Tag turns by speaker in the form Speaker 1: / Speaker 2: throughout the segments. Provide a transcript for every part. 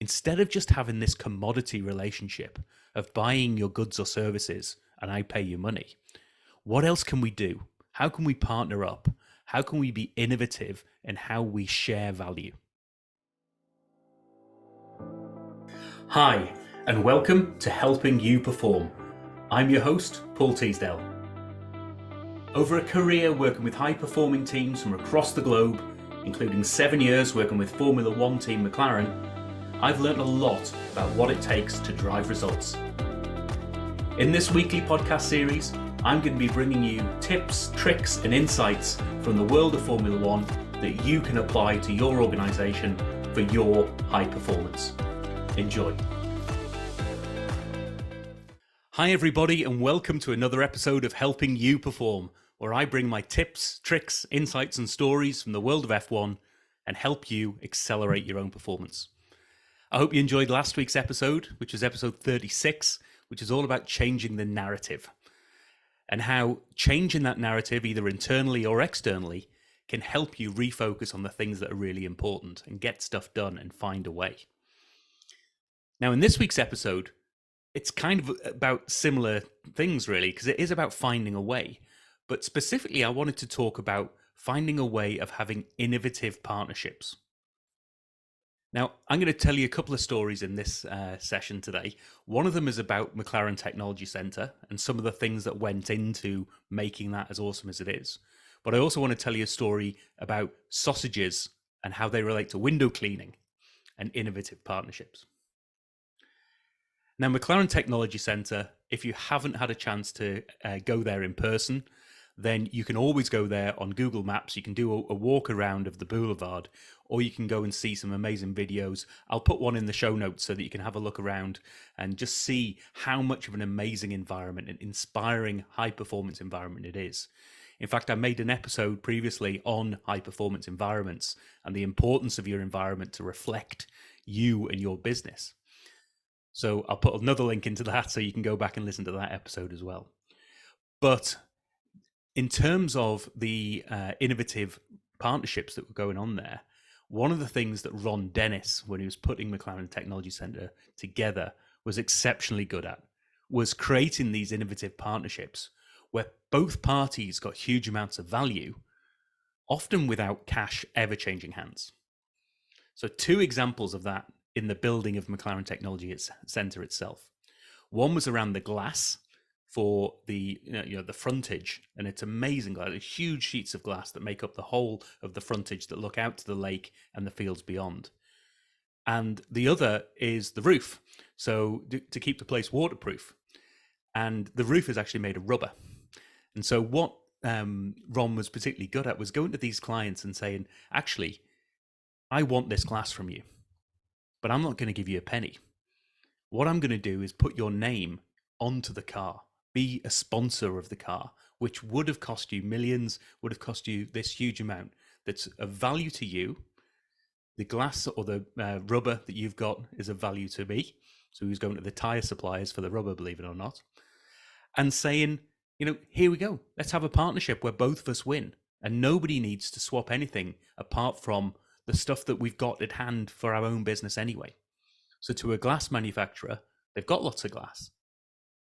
Speaker 1: instead of just having this commodity relationship of buying your goods or services and I pay you money, what else can we do? How can we partner up? How can we be innovative in how we share value? Hi, and welcome to Helping You Perform. I'm your host, Paul Teasdale. Over a career working with high-performing teams from across the globe, including 7 years working with Formula One team McLaren, I've learned a lot about what it takes to drive results. In this weekly podcast series, I'm going to be bringing you tips, tricks, and insights from the world of Formula One that you can apply to your organisation for your high performance. Enjoy. Hi everybody, and welcome to another episode of Helping You Perform, where I bring my tips, tricks, insights, and stories from the world of F1 and help you accelerate your own performance. I hope you enjoyed last week's episode, which was episode 36, which is all about changing the narrative and how changing that narrative, either internally or externally, can help you refocus on the things that are really important and get stuff done and find a way. Now, in this week's episode, it's kind of about similar things, really, because it is about finding a way. But specifically, I wanted to talk about finding a way of having innovative partnerships. Now, I'm going to tell you a couple of stories in this session today. One of them is about McLaren Technology Centre and some of the things that went into making that as awesome as it is. But I also want to tell you a story about sausages and how they relate to window cleaning and innovative partnerships. Now, McLaren Technology Centre, if you haven't had a chance to go there in person, then you can always go there on Google Maps. You can do a walk around of the boulevard, or you can go and see some amazing videos. I'll put one in the show notes so that you can have a look around and just see how much of an amazing environment, an inspiring high-performance environment it is. In fact, I made an episode previously on high-performance environments and the importance of your environment to reflect you and your business. So I'll put another link into that so you can go back and listen to that episode as well. But in terms of the innovative partnerships that were going on there, one of the things that Ron Dennis, when he was putting McLaren Technology Centre together, was exceptionally good at, was creating these innovative partnerships where both parties got huge amounts of value, often without cash ever changing hands. So 2 examples of that in the building of McLaren Technology Centre itself. One was around the glass for the the frontage, and it's amazing glass, huge sheets of glass that make up the whole of the frontage that look out to the lake and the fields beyond. And the other is the roof, so to keep the place waterproof. And the roof is actually made of rubber. And so what Ron was particularly good at was going to these clients and saying, actually, I want this glass from you, but I'm not going to give you a penny. What I'm going to do is put your name onto the car, be a sponsor of the car, which would have cost you millions, would have cost you this huge amount that's of value to you. The glass or the rubber that you've got is of value to me. So he was going to the tire suppliers for the rubber, believe it or not, and saying, here we go. Let's have a partnership where both of us win. And nobody needs to swap anything apart from the stuff that we've got at hand for our own business anyway. So to a glass manufacturer, they've got lots of glass.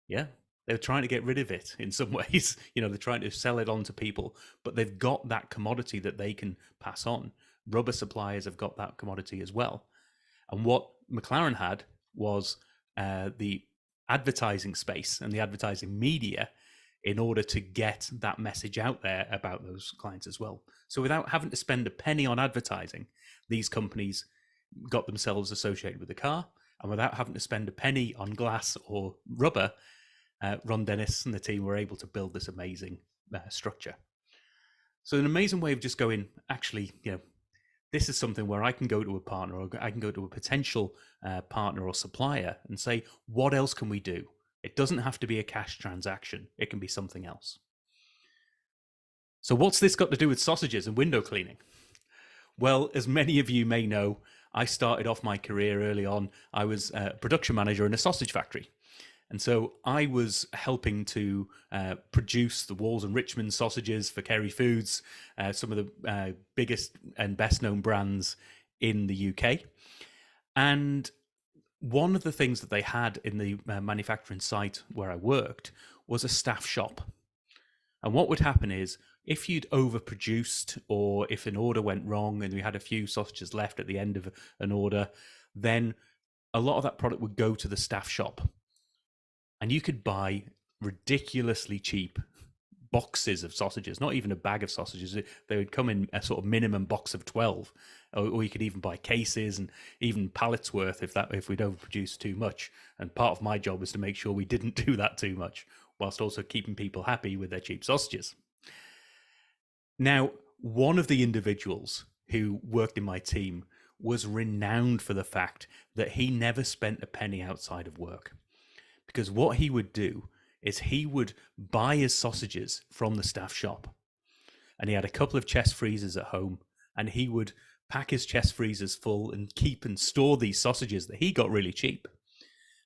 Speaker 1: Yeah, they're trying to get rid of it in some ways. They're trying to sell it on to people, but they've got that commodity that they can pass on. Rubber suppliers have got that commodity as well. And what McLaren had was the advertising space and the advertising media in order to get that message out there about those clients as well. So without having to spend a penny on advertising, these companies got themselves associated with the car, and without having to spend a penny on glass or rubber, Ron Dennis and the team were able to build this amazing structure. So an amazing way of just going, actually, this is something where I can go to a partner, or I can go to a potential partner or supplier and say, what else can we do? It doesn't have to be a cash transaction. It can be something else. So what's this got to do with sausages and window cleaning? Well, as many of you may know, I started off my career early on. I was a production manager in a sausage factory. And so I was helping to produce the Walls and Richmond sausages for Kerry Foods, some of the biggest and best known brands in the UK. And one of the things that they had in the manufacturing site where I worked was a staff shop. And what would happen is, if you'd overproduced, or if an order went wrong and we had a few sausages left at the end of an order, then a lot of that product would go to the staff shop. And you could buy ridiculously cheap boxes of sausages, not even a bag of sausages. They would come in a sort of minimum box of 12, or you could even buy cases and even pallets worth if we'd overproduced too much. And part of my job was to make sure we didn't do that too much, whilst also keeping people happy with their cheap sausages. Now, one of the individuals who worked in my team was renowned for the fact that he never spent a penny outside of work. Because what he would do is he would buy his sausages from the staff shop. And he had a couple of chest freezers at home, and he would pack his chest freezers full and keep and store these sausages that he got really cheap.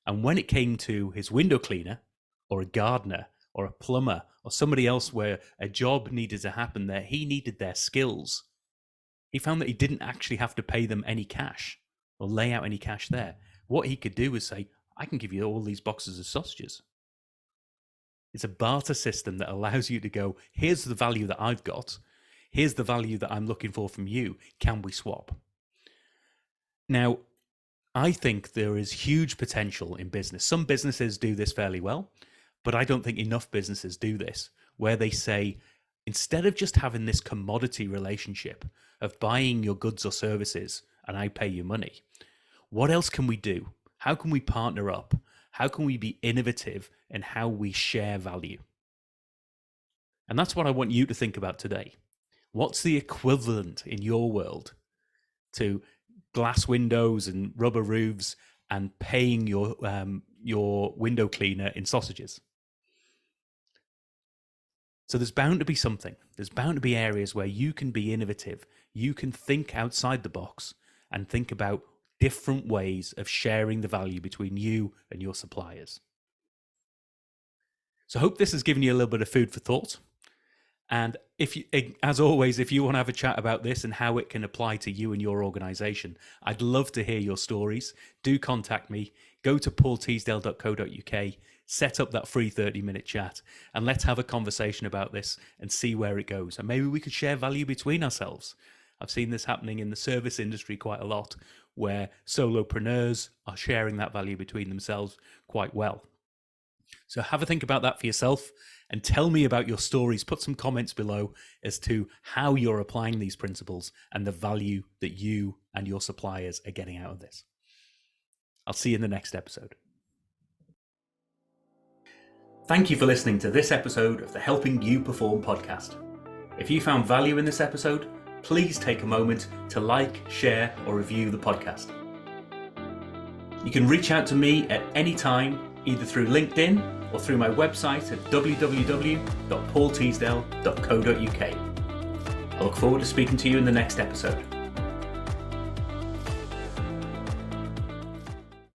Speaker 1: And when it came to his window cleaner, or a gardener, or a plumber, or somebody else where a job needed to happen there, he needed their skills. He found that he didn't actually have to pay them any cash or lay out any cash there. What he could do was say, I can give you all these boxes of sausages. It's a barter system that allows you to go, here's the value that I've got. Here's the value that I'm looking for from you. Can we swap? Now, I think there is huge potential in business. Some businesses do this fairly well, but I don't think enough businesses do this, where they say, instead of just having this commodity relationship of buying your goods or services and I pay you money, what else can we do? How can we partner up? How can we be innovative in how we share value? And that's what I want you to think about today. What's the equivalent in your world to glass windows and rubber roofs and paying your window cleaner in sausages? So there's bound to be something. There's bound to be areas where you can be innovative. You can think outside the box and think about different ways of sharing the value between you and your suppliers. So I hope this has given you a little bit of food for thought. And if you, as always, if you want to have a chat about this and how it can apply to you and your organization, I'd love to hear your stories. Do contact me. Go to paulteasdale.co.uk, set up that free 30-minute chat, and let's have a conversation about this and see where it goes. And maybe we could share value between ourselves. I've seen this happening in the service industry quite a lot, where solopreneurs are sharing that value between themselves quite well. So have a think about that for yourself and tell me about your stories. Put some comments below as to how you're applying these principles and the value that you and your suppliers are getting out of this. I'll see you in the next episode. Thank you for listening to this episode of the Helping You Perform podcast. If you found value in this episode, please take a moment to like, share, or review the podcast. You can reach out to me at any time, either through LinkedIn or through my website at www.paulteasdale.co.uk. I look forward to speaking to you in the next episode.